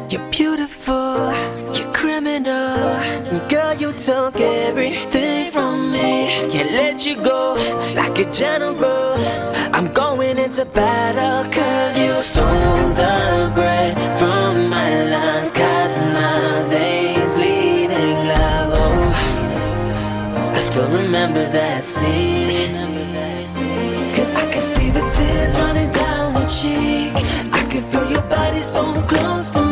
You're beautiful, you're criminal. Girl, you took everything from me. Can't let you go like a general. I'm going into battle cause you stole the breath from my lungs. Cut my veins bleeding love. Oh, I still remember that scene. Cause I can see the tears running down your cheek. I can feel your body so close to me.